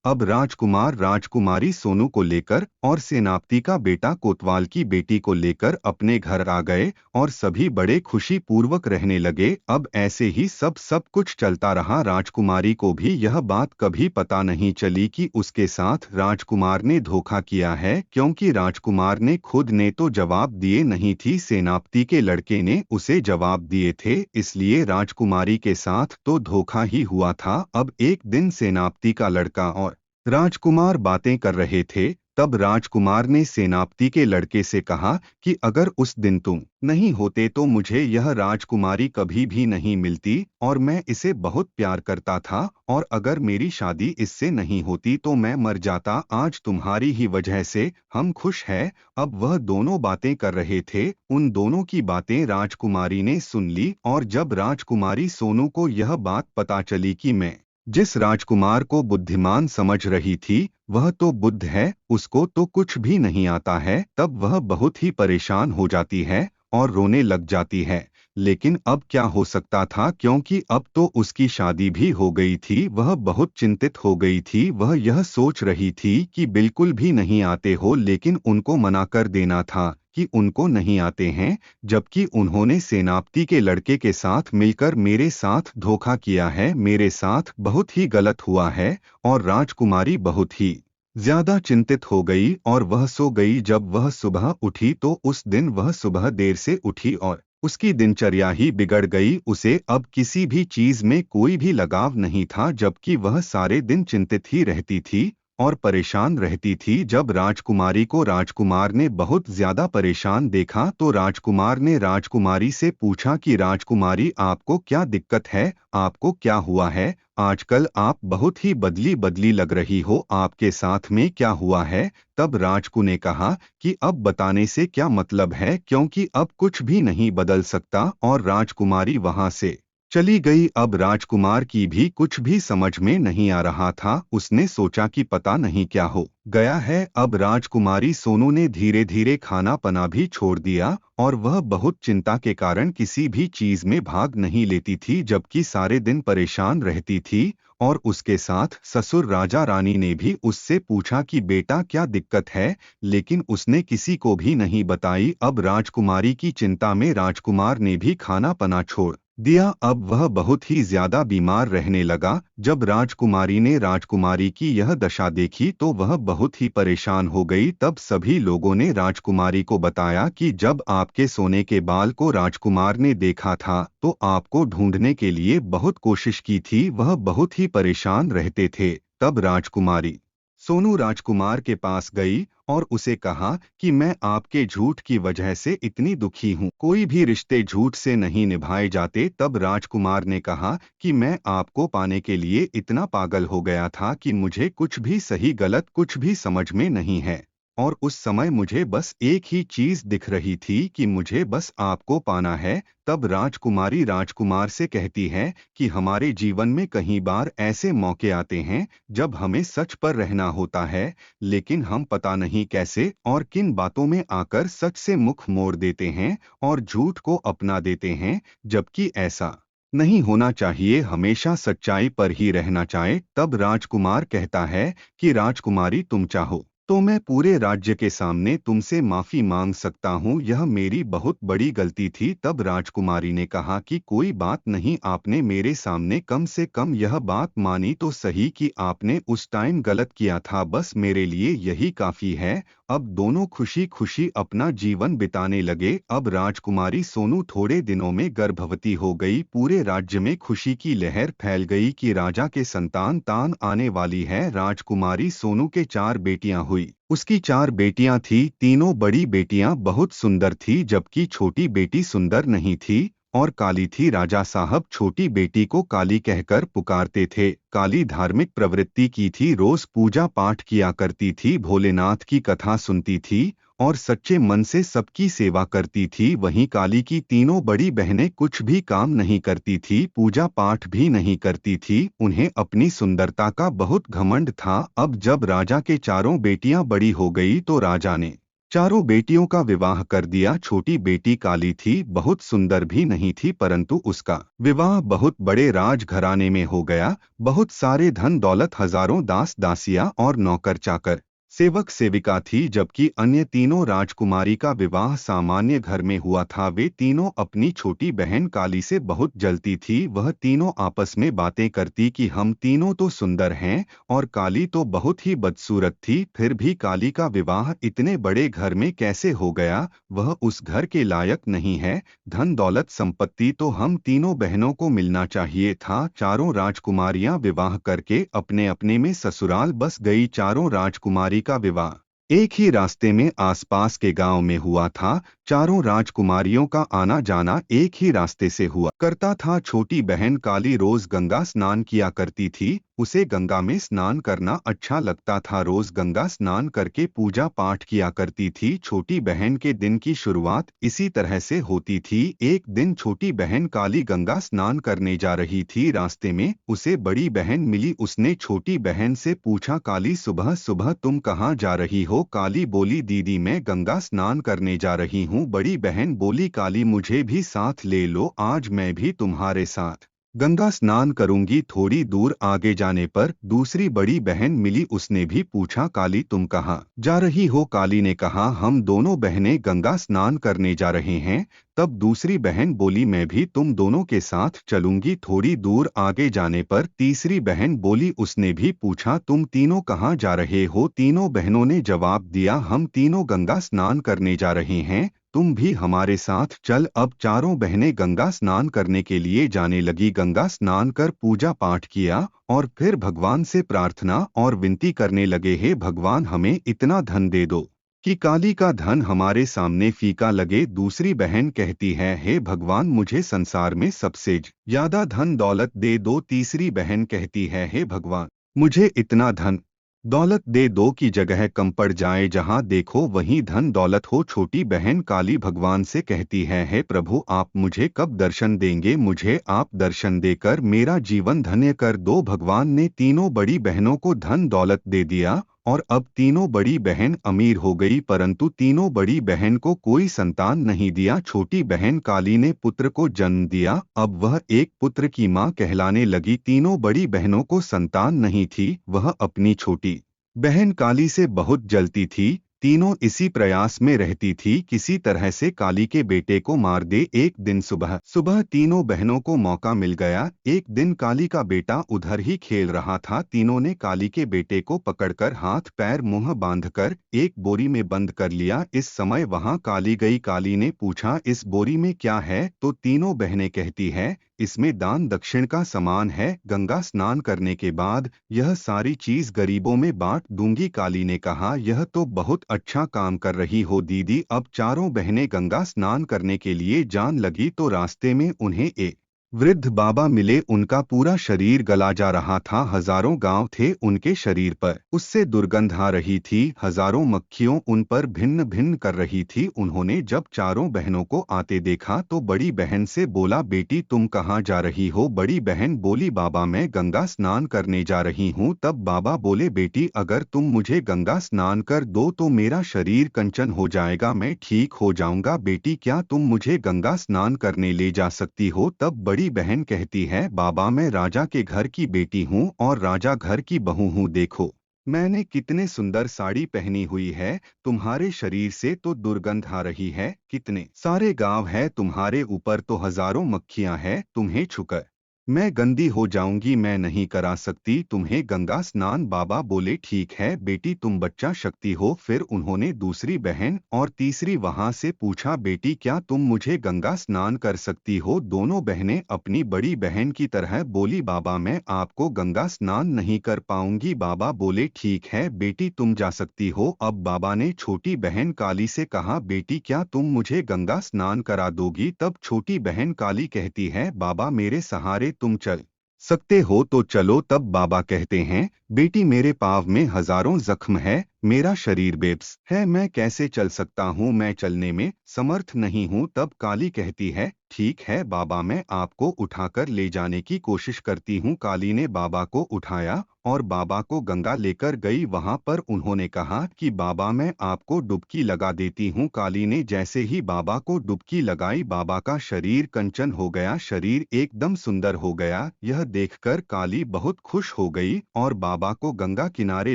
अब राजकुमार राजकुमारी सोनू को लेकर और सेनापति का बेटा कोतवाल की बेटी को लेकर अपने घर आ गए और सभी बड़े खुशी पूर्वक रहने लगे। अब ऐसे ही सब कुछ चलता रहा। राजकुमारी को भी यह बात कभी पता नहीं चली कि उसके साथ राजकुमार ने धोखा किया है, क्योंकि राजकुमार ने खुद ने तो जवाब दिए नहीं थी, सेनापति के लड़के ने उसे जवाब दिए थे, इसलिए राजकुमारी के साथ तो धोखा ही हुआ था। अब एक दिन सेनापति का लड़का और राजकुमार बातें कर रहे थे, तब राजकुमार ने सेनापति के लड़के से कहा कि अगर उस दिन तुम नहीं होते तो मुझे यह राजकुमारी कभी भी नहीं मिलती और मैं इसे बहुत प्यार करता था, और अगर मेरी शादी इससे नहीं होती तो मैं मर जाता। आज तुम्हारी ही वजह से हम खुश हैं। अब वह दोनों बातें कर रहे थे, उन दोनों की बातें राजकुमारी ने सुन ली, और जब राजकुमारी सोनू को यह बात पता चली कि मैं जिस राजकुमार को बुद्धिमान समझ रही थी वह तो बुद्ध है, उसको तो कुछ भी नहीं आता है, तब वह बहुत ही परेशान हो जाती है और रोने लग जाती है। लेकिन अब क्या हो सकता था, क्योंकि अब तो उसकी शादी भी हो गई थी। वह बहुत चिंतित हो गई थी। वह यह सोच रही थी कि बिल्कुल भी नहीं आते हो, लेकिन उनको मना कर देना था कि उनको नहीं आते हैं, जबकि उन्होंने सेनापति के लड़के के साथ मिलकर मेरे साथ धोखा किया है, मेरे साथ बहुत ही गलत हुआ है। और राजकुमारी बहुत ही ज्यादा चिंतित हो गई और वह सो गई। जब वह सुबह उठी तो उस दिन वह सुबह देर से उठी और उसकी दिनचर्या ही बिगड़ गई। उसे अब किसी भी चीज में कोई भी लगाव नहीं था, जबकि वह सारे दिन चिंतित ही रहती थी और परेशान रहती थी। जब राजकुमारी को राजकुमार ने बहुत ज्यादा परेशान देखा तो राजकुमार ने राजकुमारी से पूछा कि राजकुमारी, आपको क्या दिक्कत है, आपको क्या हुआ है, आजकल आप बहुत ही बदली बदली लग रही हो, आपके साथ में क्या हुआ है। तब राजकु ने कहा कि अब बताने से क्या मतलब है, क्योंकि अब कुछ भी नहीं बदल सकता, और राजकुमारी वहां से चली गई। अब राजकुमार की भी कुछ भी समझ में नहीं आ रहा था। उसने सोचा कि पता नहीं क्या हो गया है। अब राजकुमारी सोनू ने धीरे धीरे खाना पना भी छोड़ दिया और वह बहुत चिंता के कारण किसी भी चीज में भाग नहीं लेती थी, जबकि सारे दिन परेशान रहती थी। और उसके साथ ससुर राजा रानी ने भी उससे पूछा कि बेटा क्या दिक्कत है, लेकिन उसने किसी को भी नहीं बताई। अब राजकुमारी की चिंता में राजकुमार ने भी खाना पना छोड़ दिया। अब वह बहुत ही ज्यादा बीमार रहने लगा। जब राजकुमारी ने राजकुमारी की यह दशा देखी तो वह बहुत ही परेशान हो गई। तब सभी लोगों ने राजकुमारी को बताया कि जब आपके सोने के बाल को राजकुमार ने देखा था तो आपको ढूंढने के लिए बहुत कोशिश की थी, वह बहुत ही परेशान रहते थे। तब राजकुमारी सोनू राजकुमार के पास गई और उसे कहा कि मैं आपके झूठ की वजह से इतनी दुखी हूँ, कोई भी रिश्ते झूठ से नहीं निभाए जाते। तब राजकुमार ने कहा कि मैं आपको पाने के लिए इतना पागल हो गया था कि मुझे कुछ भी सही गलत कुछ भी समझ में नहीं है, और उस समय मुझे बस एक ही चीज दिख रही थी कि मुझे बस आपको पाना है। तब राजकुमारी राजकुमार से कहती है कि हमारे जीवन में कई बार ऐसे मौके आते हैं जब हमें सच पर रहना होता है, लेकिन हम पता नहीं कैसे और किन बातों में आकर सच से मुख मोड़ देते हैं और झूठ को अपना देते हैं, जबकि ऐसा नहीं होना चाहिए, हमेशा सच्चाई पर ही रहना चाहिए। तब राजकुमार कहता है कि राजकुमारी, तुम चाहो तो मैं पूरे राज्य के सामने तुमसे माफी मांग सकता हूँ, यह मेरी बहुत बड़ी गलती थी। तब राजकुमारी ने कहा कि कोई बात नहीं, आपने मेरे सामने कम से कम यह बात मानी तो सही कि आपने उस टाइम गलत किया था, बस मेरे लिए यही काफी है। अब दोनों खुशी खुशी अपना जीवन बिताने लगे। अब राजकुमारी सोनू थोड़े दिनों में गर्भवती हो गई। पूरे राज्य में खुशी की लहर फैल गई कि राजा के संतान तान आने वाली है। राजकुमारी सोनू के 4 बेटियां हुई। उसकी 4 बेटियां थी, तीनों बड़ी बेटियां बहुत सुंदर थी, जबकि छोटी बेटी सुंदर नहीं थी और काली थी। राजा साहब छोटी बेटी को काली कहकर पुकारते थे। काली धार्मिक प्रवृत्ति की थी, रोज पूजा पाठ किया करती थी, भोलेनाथ की कथा सुनती थी और सच्चे मन से सबकी सेवा करती थी। वहीं काली की तीनों बड़ी बहनें कुछ भी काम नहीं करती थी, पूजा पाठ भी नहीं करती थी, उन्हें अपनी सुंदरता का बहुत घमंड था। अब जब राजा के चारों बेटियां बड़ी हो गई तो राजा ने चारों बेटियों का विवाह कर दिया। छोटी बेटी काली थी, बहुत सुंदर भी नहीं थी, परंतु उसका विवाह बहुत बड़े राजघराने में हो गया। बहुत सारे धन दौलत, हजारों दास दासियां और नौकर चाकर, सेवक सेविका थी, जबकि अन्य तीनों राजकुमारी का विवाह सामान्य घर में हुआ था। वे तीनों अपनी छोटी बहन काली से बहुत जलती थी। वह तीनों आपस में बातें करती कि हम तीनों तो सुंदर हैं और काली तो बहुत ही बदसूरत थी, फिर भी काली का विवाह इतने बड़े घर में कैसे हो गया? वह उस घर के लायक नहीं है। धन दौलत संपत्ति तो हम तीनों बहनों को मिलना चाहिए था। चारों राजकुमारियां विवाह करके अपने अपने में ससुराल बस गई। चारों राजकुमारी का विवाह एक ही रास्ते में आसपास के गांव में हुआ था। चारों राजकुमारियों का आना जाना एक ही रास्ते से हुआ करता था। छोटी बहन काली रोज गंगा स्नान किया करती थी। उसे गंगा में स्नान करना अच्छा लगता था। रोज गंगा स्नान करके पूजा पाठ किया करती थी। छोटी बहन के दिन की शुरुआत इसी तरह से होती थी। एक दिन छोटी बहन काली गंगा स्नान करने जा रही थी। रास्ते में उसे बड़ी बहन मिली। उसने छोटी बहन से पूछा, काली सुबह सुबह तुम कहाँ जा रही हो? काली बोली, दीदी मैं गंगा स्नान करने जा रही हूँ। बड़ी बहन बोली, काली मुझे भी साथ ले लो, आज मैं भी तुम्हारे साथ गंगा स्नान करूंगी। थोड़ी दूर आगे जाने पर दूसरी बड़ी बहन मिली। उसने भी पूछा, काली तुम कहाँ जा रही हो? काली ने कहा, हम दोनों बहनें गंगा स्नान करने जा रहे हैं। तब दूसरी बहन बोली, मैं भी तुम दोनों के साथ चलूंगी। थोड़ी दूर आगे जाने पर तीसरी बहन बोली। उसने भी पूछा, तुम तीनों कहाँ जा रहे हो? तीनों बहनों ने जवाब दिया, हम तीनों गंगा स्नान करने जा रहे हैं, तुम भी हमारे साथ चल। अब चारों बहनें गंगा स्नान करने के लिए जाने लगी। गंगा स्नान कर पूजा पाठ किया और फिर भगवान से प्रार्थना और विनती करने लगे, हे भगवान हमें इतना धन दे दो कि काली का धन हमारे सामने फीका लगे। दूसरी बहन कहती है, हे भगवान मुझे संसार में सबसे ज्यादा धन दौलत दे दो। तीसरी बहन कहती है, हे भगवान मुझे इतना धन दौलत दे दो कि जगह कम पड़ जाए, जहां देखो वहीं धन दौलत हो। छोटी बहन काली भगवान से कहती है, हे प्रभु आप मुझे कब दर्शन देंगे? मुझे आप दर्शन देकर मेरा जीवन धन्य कर दो। भगवान ने तीनों बड़ी बहनों को धन दौलत दे दिया और अब तीनों बड़ी बहन अमीर हो गई, परंतु तीनों बड़ी बहन को कोई संतान नहीं दिया। छोटी बहन काली ने पुत्र को जन्म दिया। अब वह एक पुत्र की मां कहलाने लगी। तीनों बड़ी बहनों को संतान नहीं थी। वह अपनी छोटी बहन काली से बहुत जलती थी। तीनों इसी प्रयास में रहती थी किसी तरह से काली के बेटे को मार दे। एक दिन सुबह सुबह तीनों बहनों को मौका मिल गया। एक दिन काली का बेटा उधर ही खेल रहा था। तीनों ने काली के बेटे को पकड़कर हाथ पैर मुंह बांधकर एक बोरी में बंद कर लिया। इस समय वहां काली गई। काली ने पूछा, इस बोरी में क्या है? तो तीनों बहनें कहती है, इसमें दान दक्षिण का सामान है, गंगा स्नान करने के बाद यह सारी चीज गरीबों में बांट दूंगी। काली ने कहा, यह तो बहुत अच्छा काम कर रही हो दीदी। अब चारों बहनें गंगा स्नान करने के लिए जान लगी तो रास्ते में उन्हें एक वृद्ध बाबा मिले। उनका पूरा शरीर गला जा रहा था। हजारों गांव थे उनके शरीर पर, उससे दुर्गंध आ रही थी। हजारों मक्खियों उन पर भिन्न भिन्न कर रही थी। उन्होंने जब चारों बहनों को आते देखा तो बड़ी बहन से बोला, बेटी तुम कहाँ जा रही हो? बड़ी बहन बोली, बाबा मैं गंगा स्नान करने जा रही हूँ। तब बाबा बोले, बेटी अगर तुम मुझे गंगा स्नान कर दो तो मेरा शरीर कंचन हो जाएगा, मैं ठीक हो जाऊंगा। बेटी क्या तुम मुझे गंगा स्नान करने ले जा सकती हो? तब बड़ी बहन कहती है, बाबा मैं राजा के घर की बेटी हूँ और राजा घर की बहू हूँ। देखो मैंने कितने सुंदर साड़ी पहनी हुई है, तुम्हारे शरीर से तो दुर्गंध आ रही है। कितने सारे गांव है तुम्हारे ऊपर तो हजारों मक्खियां हैं, तुम्हें छूकर मैं गंदी हो जाऊंगी, मैं नहीं करा सकती तुम्हें गंगा स्नान। बाबा बोले, ठीक है बेटी तुम बच्चा शक्ति हो। फिर उन्होंने दूसरी बहन और तीसरी वहां से पूछा, बेटी क्या तुम मुझे गंगा स्नान कर सकती हो? दोनों बहनें अपनी बड़ी बहन की तरह बोली, बाबा मैं आपको गंगा स्नान नहीं कर पाऊंगी। बाबा बोले, ठीक है बेटी तुम जा सकती हो। अब बाबा ने छोटी बहन काली से कहा, बेटी क्या तुम मुझे गंगा स्नान करा दोगी? तब छोटी बहन काली कहती है, बाबा मेरे सहारे तुम चल सकते हो तो चलो। तब बाबा कहते हैं, बेटी मेरे पाँव में हजारों जख्म है, मेरा शरीर बेबस है, मैं कैसे चल सकता हूँ? मैं चलने में समर्थ नहीं हूँ। तब काली कहती है, ठीक है बाबा, मैं आपको उठाकर ले जाने की कोशिश करती हूँ। काली ने बाबा को उठाया और बाबा को गंगा लेकर गई। वहां पर उन्होंने कहा कि बाबा मैं आपको डुबकी लगा देती हूँ। काली ने जैसे ही बाबा को डुबकी लगाई, बाबा का शरीर कंचन हो गया, शरीर एकदम सुंदर हो गया। यह देखकर काली बहुत खुश हो गई और बाबा को गंगा किनारे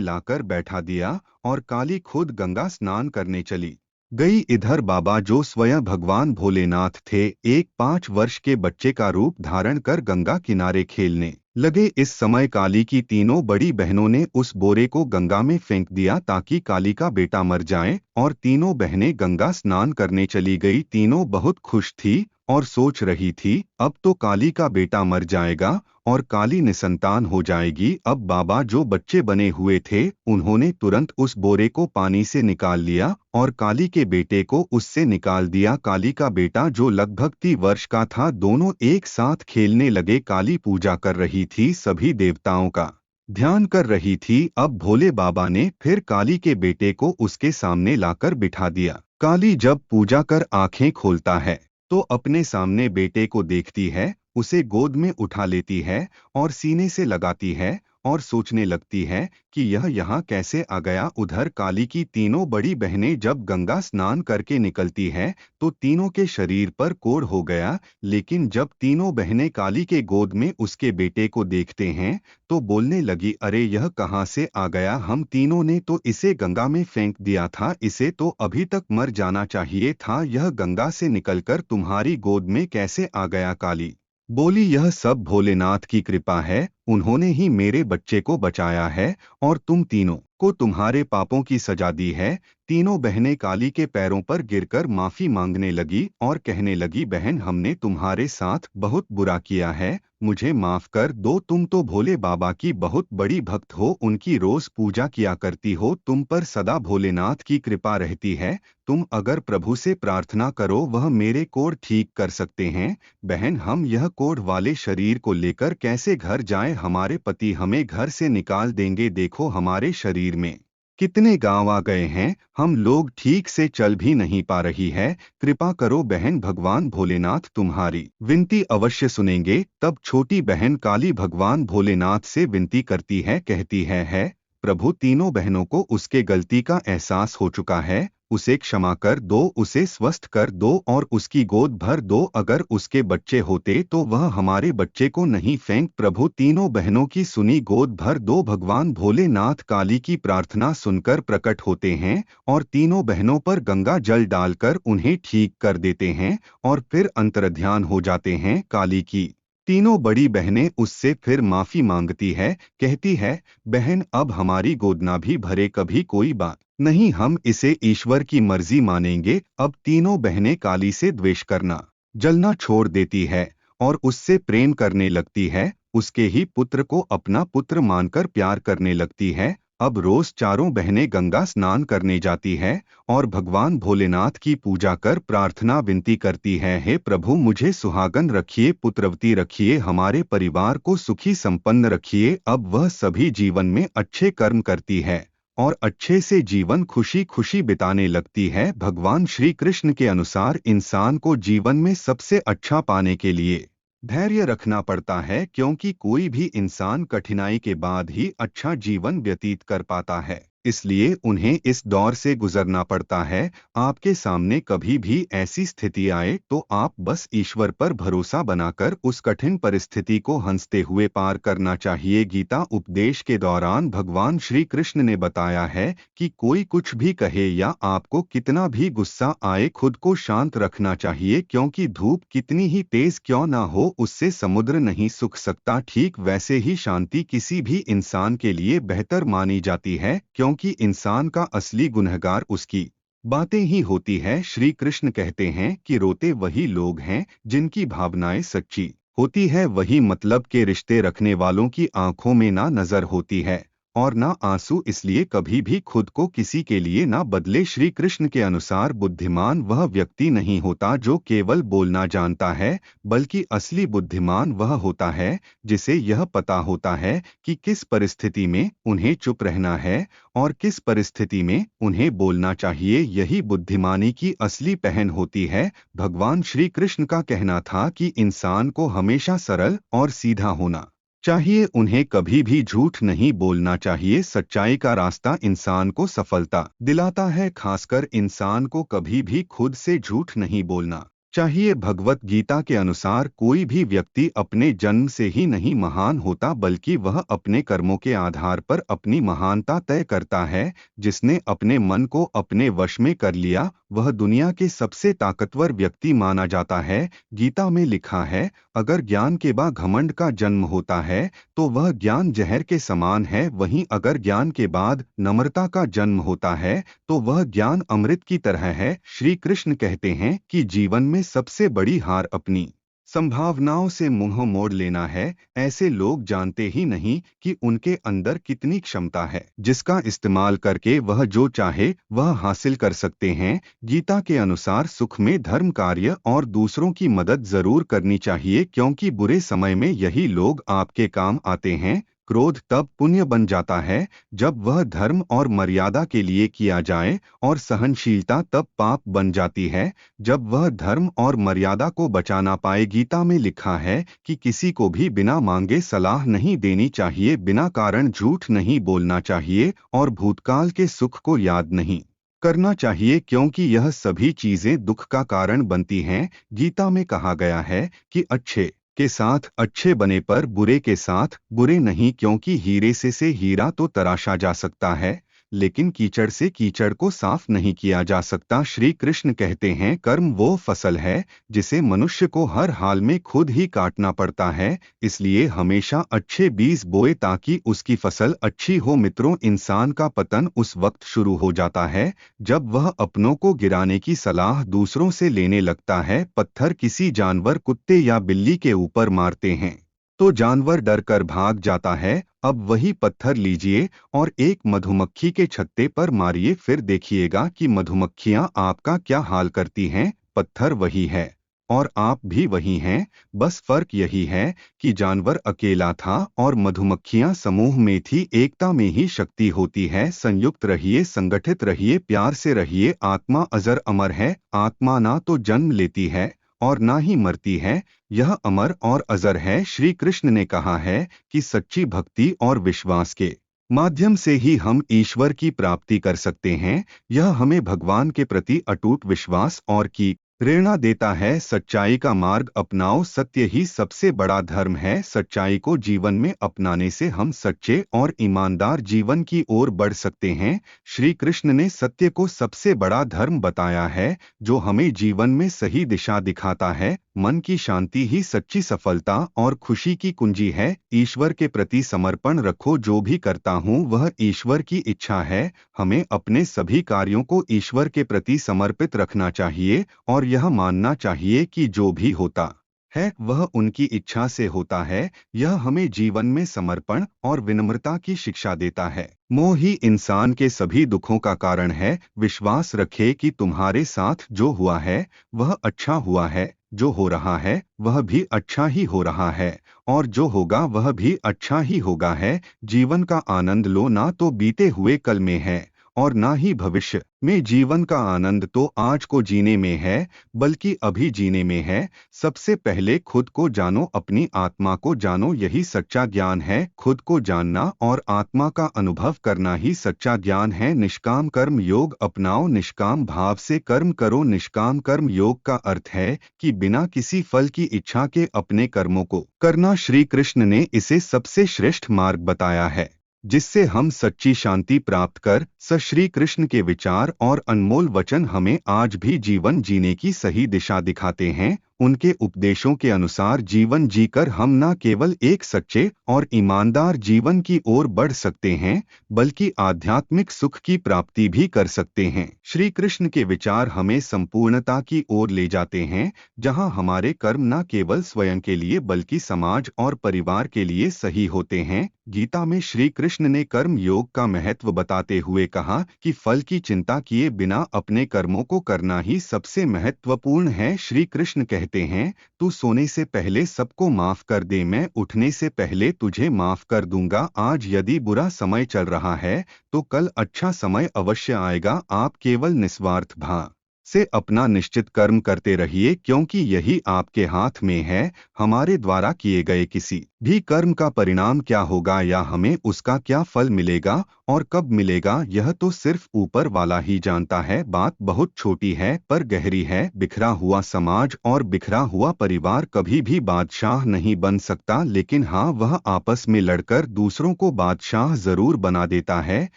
लाकर बैठा दिया और काली खुद गंगा स्नान करने चली गई। इधर बाबा, जो स्वयं भगवान भोलेनाथ थे, एक 5 वर्ष के बच्चे का रूप धारण कर गंगा किनारे खेलने लगे। इस समय काली की तीनों बड़ी बहनों ने उस बोरे को गंगा में फेंक दिया ताकि काली का बेटा मर जाए, और तीनों बहनें गंगा स्नान करने चली गई। तीनों बहुत खुश थी और सोच रही थी अब तो काली का बेटा मर जाएगा और काली निसंतान हो जाएगी। अब बाबा, जो बच्चे बने हुए थे, उन्होंने तुरंत उस बोरे को पानी से निकाल लिया और काली के बेटे को उससे निकाल दिया। काली का बेटा, जो लगभग 30 वर्ष का था, दोनों एक साथ खेलने लगे। काली पूजा कर रही थी, सभी देवताओं का ध्यान कर रही थी। अब भोले बाबा ने फिर काली के बेटे को उसके सामने लाकर बिठा दिया। काली जब पूजा कर आंखें खोलता है तो अपने सामने बेटे को देखती है, उसे गोद में उठा लेती है और सीने से लगाती है और सोचने लगती है कि यह यहाँ कैसे आ गया। उधर काली की तीनों बड़ी बहनें जब गंगा स्नान करके निकलती हैं तो तीनों के शरीर पर कोढ़ हो गया, लेकिन जब तीनों बहनें काली के गोद में उसके बेटे को देखते हैं तो बोलने लगी, अरे यह कहाँ से आ गया, हम तीनों ने तो इसे गंगा में फेंक दिया था, इसे तो अभी तक मर जाना चाहिए था, यह गंगा से निकलकर तुम्हारी गोद में कैसे आ गया। काली बोली, यह सब भोलेनाथ की कृपा है, उन्होंने ही मेरे बच्चे को बचाया है और तुम तीनों को तुम्हारे पापों की सजा दी है। तीनों बहनें काली के पैरों पर गिरकर माफी मांगने लगी और कहने लगी, बहन हमने तुम्हारे साथ बहुत बुरा किया है, मुझे माफ कर दो। तुम तो भोले बाबा की बहुत बड़ी भक्त हो, उनकी रोज पूजा किया करती हो, तुम पर सदा भोलेनाथ की कृपा रहती है। तुम अगर प्रभु से प्रार्थना करो वह मेरे कोढ़ ठीक कर सकते हैं। बहन, हम यह कोढ़ वाले शरीर को लेकर कैसे घर जाएं, हमारे पति हमें घर से निकाल देंगे। देखो हमारे शरीर में कितने गांव आ गए हैं, हम लोग ठीक से चल भी नहीं पा रही है, कृपा करो बहन, भगवान भोलेनाथ तुम्हारी विनती अवश्य सुनेंगे। तब छोटी बहन काली भगवान भोलेनाथ से विनती करती है, कहती है प्रभु, तीनों बहनों को उसके गलती का एहसास हो चुका है, उसे क्षमा कर दो, उसे स्वस्थ कर दो और उसकी गोद भर दो। अगर उसके बच्चे होते तो वह हमारे बच्चे को नहीं फेंक। प्रभु, तीनों बहनों की सुनी, गोद भर दो। भगवान भोलेनाथ काली की प्रार्थना सुनकर प्रकट होते हैं और तीनों बहनों पर गंगा जल डालकर उन्हें ठीक कर देते हैं और फिर अंतर्ध्यान हो जाते हैं। काली की तीनों बड़ी बहनें उससे फिर माफी मांगती है, कहती है, बहन अब हमारी गोद ना भी भरे, कभी कोई बात नहीं, हम इसे ईश्वर की मर्जी मानेंगे। अब तीनों बहनें काली से द्वेष करना जलना छोड़ देती है और उससे प्रेम करने लगती है, उसके ही पुत्र को अपना पुत्र मानकर प्यार करने लगती है। अब रोज चारों बहनें गंगा स्नान करने जाती है और भगवान भोलेनाथ की पूजा कर प्रार्थना विनती करती है, हे प्रभु, मुझे सुहागन रखिए, पुत्रवती रखिए, हमारे परिवार को सुखी संपन्न रखिए। अब वह सभी जीवन में अच्छे कर्म करती है और अच्छे से जीवन खुशी खुशी बिताने लगती है। भगवान श्री कृष्ण के अनुसार इंसान को जीवन में सबसे अच्छा पाने के लिए धैर्य रखना पड़ता है, क्योंकि कोई भी इंसान कठिनाई के बाद ही अच्छा जीवन व्यतीत कर पाता है, इसलिए उन्हें इस दौर से गुजरना पड़ता है। आपके सामने कभी भी ऐसी स्थिति आए तो आप बस ईश्वर पर भरोसा बनाकर उस कठिन परिस्थिति को हंसते हुए पार करना चाहिए। गीता उपदेश के दौरान भगवान श्री कृष्ण ने बताया है कि कोई कुछ भी कहे या आपको कितना भी गुस्सा आए, खुद को शांत रखना चाहिए, क्योंकि धूप कितनी ही तेज क्यों ना हो, उससे समुद्र नहीं सूख सकता। ठीक वैसे ही शांति किसी भी इंसान के लिए बेहतर मानी जाती है, क्योंकि इंसान का असली गुनहगार उसकी बातें ही होती है। श्री कृष्ण कहते हैं कि रोते वही लोग हैं जिनकी भावनाएं सच्ची होती है, वही मतलब के रिश्ते रखने वालों की आंखों में ना नजर होती है। और ना आंसू, इसलिए कभी भी खुद को किसी के लिए ना बदले। श्री कृष्ण के अनुसार बुद्धिमान वह व्यक्ति नहीं होता जो केवल बोलना जानता है, बल्कि असली बुद्धिमान वह होता है जिसे यह पता होता है कि किस परिस्थिति में उन्हें चुप रहना है और किस परिस्थिति में उन्हें बोलना चाहिए। यही बुद्धिमानी की असली पहन होती है। भगवान श्री कृष्ण का कहना था कि इंसान को हमेशा सरल और सीधा होना चाहिए, उन्हें कभी भी झूठ नहीं बोलना चाहिए। सच्चाई का रास्ता इंसान को सफलता दिलाता है, खासकर इंसान को कभी भी खुद से झूठ नहीं बोलना चाहिए। भगवत गीता के अनुसार कोई भी व्यक्ति अपने जन्म से ही नहीं महान होता, बल्कि वह अपने कर्मों के आधार पर अपनी महानता तय करता है। जिसने अपने मन को अपने वश में कर लिया वह दुनिया के सबसे ताकतवर व्यक्ति माना जाता है। गीता में लिखा है, अगर ज्ञान के बाद घमंड का जन्म होता है तो वह ज्ञान जहर के समान है, वहीं अगर ज्ञान के बाद नम्रता का जन्म होता है तो वह ज्ञान अमृत की तरह है। श्री कृष्ण कहते हैं कि जीवन में सबसे बड़ी हार अपनी संभावनाओं से मुंह मोड़ लेना है। ऐसे लोग जानते ही नहीं कि उनके अंदर कितनी क्षमता है, जिसका इस्तेमाल करके वह जो चाहे वह हासिल कर सकते हैं। गीता के अनुसार सुख में धर्म कार्य और दूसरों की मदद जरूर करनी चाहिए, क्योंकि बुरे समय में यही लोग आपके काम आते हैं। क्रोध तब पुण्य बन जाता है जब वह धर्म और मर्यादा के लिए किया जाए, और सहनशीलता तब पाप बन जाती है जब वह धर्म और मर्यादा को बचा ना पाए। गीता में लिखा है कि किसी को भी बिना मांगे सलाह नहीं देनी चाहिए, बिना कारण झूठ नहीं बोलना चाहिए और भूतकाल के सुख को याद नहीं करना चाहिए, क्योंकि यह सभी चीजें दुख का कारण बनती हैं। गीता में कहा गया है कि अच्छे के साथ अच्छे बने पर बुरे के साथ बुरे नहीं, क्योंकि हीरे से हीरा तो तराशा जा सकता है, लेकिन कीचड़ से कीचड़ को साफ नहीं किया जा सकता। श्री कृष्ण कहते हैं, कर्म वो फसल है जिसे मनुष्य को हर हाल में खुद ही काटना पड़ता है, इसलिए हमेशा अच्छे बीज बोए ताकि उसकी फसल अच्छी हो। मित्रों, इंसान का पतन उस वक्त शुरू हो जाता है जब वह अपनों को गिराने की सलाह दूसरों से लेने लगता है। पत्थर किसी जानवर, कुत्ते या बिल्ली के ऊपर मारते हैं तो जानवर डर कर भाग जाता है। अब वही पत्थर लीजिए और एक मधुमक्खी के छत्ते पर मारिए, फिर देखिएगा कि मधुमक्खियां आपका क्या हाल करती हैं। पत्थर वही है और आप भी वही हैं, बस फर्क यही है कि जानवर अकेला था और मधुमक्खियां समूह में थी। एकता में ही शक्ति होती है। संयुक्त रहिए, संगठित रहिए, प्यार से रहिए। आत्मा अजर अमर है। आत्मा ना तो जन्म लेती है और ना ही मरती है, यह अमर और अजर है। श्री कृष्ण ने कहा है कि सच्ची भक्ति और विश्वास के माध्यम से ही हम ईश्वर की प्राप्ति कर सकते हैं। यह हमें भगवान के प्रति अटूट विश्वास और की प्रेरणा देता है। सच्चाई का मार्ग अपनाओ, सत्य ही सबसे बड़ा धर्म है। सच्चाई को जीवन में अपनाने से हम सच्चे और ईमानदार जीवन की ओर बढ़ सकते हैं। श्री कृष्ण ने सत्य को सबसे बड़ा धर्म बताया है, जो हमें जीवन में सही दिशा दिखाता है। मन की शांति ही सच्ची सफलता और खुशी की कुंजी है। ईश्वर के प्रति समर्पण रखो, जो भी करता हूँ वह ईश्वर की इच्छा है। हमें अपने सभी कार्यों को ईश्वर के प्रति समर्पित रखना चाहिए और यह मानना चाहिए कि जो भी होता है वह उनकी इच्छा से होता है। यह हमें जीवन में समर्पण और विनम्रता की शिक्षा देता है। मोह ही इंसान के सभी दुखों का कारण है। विश्वास रखे कि तुम्हारे साथ जो हुआ है वह अच्छा हुआ है, जो हो रहा है वह भी अच्छा ही हो रहा है, और जो होगा वह भी अच्छा ही होगा है। जीवन का आनंद लो, ना तो बीते हुए कल में है और ना ही भविष्य में। जीवन का आनंद तो आज को जीने में है, बल्कि अभी जीने में है। सबसे पहले खुद को जानो, अपनी आत्मा को जानो, यही सच्चा ज्ञान है। खुद को जानना और आत्मा का अनुभव करना ही सच्चा ज्ञान है। निष्काम कर्म योग अपनाओ, निष्काम भाव से कर्म करो। निष्काम कर्म योग का अर्थ है कि बिना किसी फल की इच्छा के अपने कर्मों को करना। श्री कृष्ण ने इसे सबसे श्रेष्ठ मार्ग बताया है, जिससे हम सच्ची शांति प्राप्त कर श्री कृष्ण के विचार और अनमोल वचन हमें आज भी जीवन जीने की सही दिशा दिखाते हैं। उनके उपदेशों के अनुसार जीवन जीकर हम न केवल एक सच्चे और ईमानदार जीवन की ओर बढ़ सकते हैं, बल्कि आध्यात्मिक सुख की प्राप्ति भी कर सकते हैं। श्री कृष्ण के विचार हमें संपूर्णता की ओर ले जाते हैं, जहां हमारे कर्म न केवल स्वयं के लिए बल्कि समाज और परिवार के लिए सही होते हैं। गीता में श्री कृष्ण ने कर्म योग का महत्व बताते हुए कहा कि फल की चिंता किए बिना अपने कर्मों को करना ही सबसे महत्वपूर्ण है। श्री कृष्ण कहते हैं, तू सोने से पहले सबको माफ कर दे, मैं उठने से पहले तुझे माफ कर दूंगा। आज यदि बुरा समय चल रहा है तो कल अच्छा समय अवश्य आएगा। आप केवल निस्वार्थ भाव से अपना निश्चित कर्म करते रहिए, क्योंकि यही आपके हाथ में है। हमारे द्वारा किए गए किसी भी कर्म का परिणाम क्या होगा या हमें उसका क्या फल मिलेगा और कब मिलेगा, यह तो सिर्फ ऊपर वाला ही जानता है। बात बहुत छोटी है पर गहरी है। बिखरा हुआ समाज और बिखरा हुआ परिवार कभी भी बादशाह नहीं बन सकता, लेकिन हाँ, वह आपस में लड़कर दूसरों को बादशाह जरूर बना देता है।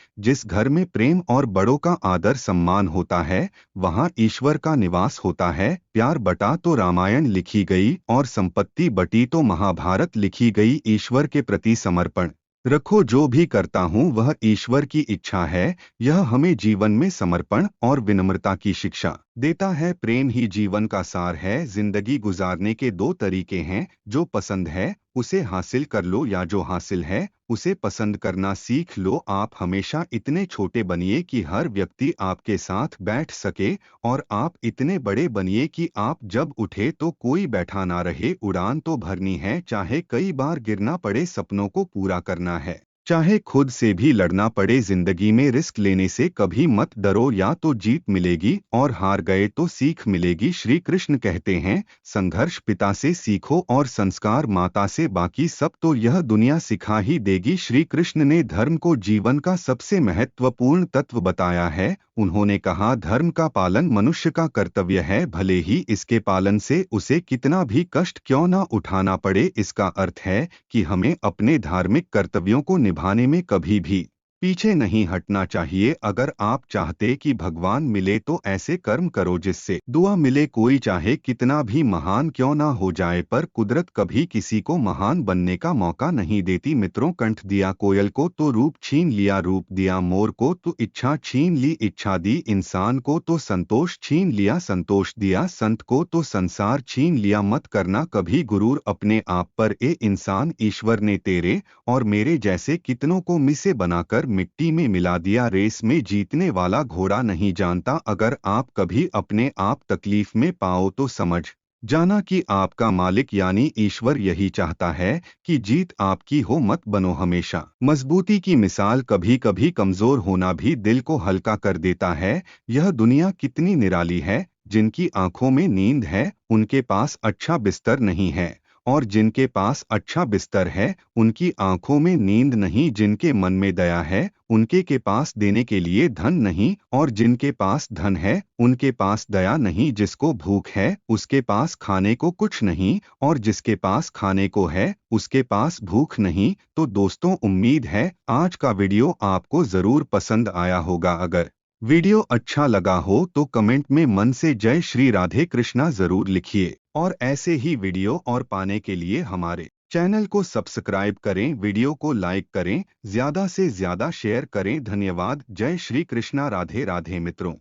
जिस घर में प्रेम और बड़ों का आदर सम्मान होता है, वहाँ ईश्वर का निवास होता है। प्यार बटा तो रामायण लिखी गई और संपत्ति बटी तो महाभारत लिखी गई। ईश्वर के प्रति समर्पण रखो, जो भी करता हूँ वह ईश्वर की इच्छा है। यह हमें जीवन में समर्पण और विनम्रता की शिक्षा देता है। प्रेम ही जीवन का सार है। जिंदगी गुजारने के दो तरीके हैं, जो पसंद है उसे हासिल कर लो या जो हासिल है उसे पसंद करना सीख लो। आप हमेशा इतने छोटे बनिए कि हर व्यक्ति आपके साथ बैठ सके, और आप इतने बड़े बनिए कि आप जब उठे तो कोई बैठा ना रहे। उड़ान तो भरनी है, चाहे कई बार गिरना पड़े, सपनों को पूरा करना है, चाहे खुद से भी लड़ना पड़े। जिंदगी में रिस्क लेने से कभी मत डरो, या तो जीत मिलेगी और हार गए तो सीख मिलेगी। श्री कृष्ण कहते हैं, संघर्ष पिता से सीखो और संस्कार माता से, बाकी सब तो यह दुनिया सिखा ही देगी। श्री कृष्ण ने धर्म को जीवन का सबसे महत्वपूर्ण तत्व बताया है। उन्होंने कहा, धर्म का पालन मनुष्य का कर्तव्य है, भले ही इसके पालन से उसे कितना भी कष्ट क्यों न उठाना पड़े। इसका अर्थ है कि हमें अपने धार्मिक कर्तव्यों को निभाने में कभी भी पीछे नहीं हटना चाहिए। अगर आप चाहते कि भगवान मिले तो ऐसे कर्म करो जिससे दुआ मिले। कोई चाहे कितना भी महान क्यों ना हो जाए, पर कुदरत कभी किसी को महान बनने का मौका नहीं देती। मित्रों, कंठ दिया कोयल को तो रूप छीन लिया, रूप दिया मोर को तो इच्छा छीन ली, इच्छा दी इंसान को तो संतोष छीन लिया, संतोष दिया संत को तो संसार छीन लिया। मत करना कभी गुरूर अपने आप पर, ए इंसान, ईश्वर ने तेरे और मेरे जैसे कितनों को मिसे बनाकर मिट्टी में मिला दिया। रेस में जीतने वाला घोड़ा नहीं जानता। अगर आप कभी अपने आप तकलीफ में पाओ तो समझ जाना कि आपका मालिक यानी ईश्वर यही चाहता है कि जीत आपकी हो। मत बनो हमेशा मजबूती की मिसाल, कभी कभी कमजोर होना भी दिल को हल्का कर देता है। यह दुनिया कितनी निराली है। जिनकी आंखों में नींद है उनके पास अच्छा बिस्तर नहीं है, और जिनके पास अच्छा बिस्तर है उनकी आंखों में नींद नहीं। जिनके मन में दया है उनके के पास देने के लिए धन नहीं, और जिनके पास धन है उनके पास दया नहीं। जिसको भूख है उसके पास खाने को कुछ नहीं, और जिसके पास खाने को है उसके पास भूख नहीं। तो दोस्तों, उम्मीद है आज का वीडियो आपको जरूर पसंद आया होगा। अगर वीडियो अच्छा लगा हो तो कमेंट में मन से जय श्री राधे कृष्णा जरूर लिखिए, और ऐसे ही वीडियो और पाने के लिए हमारे चैनल को सब्सक्राइब करें, वीडियो को लाइक करें, ज्यादा से ज्यादा शेयर करें। धन्यवाद। जय श्री कृष्णा, राधे राधे मित्रों।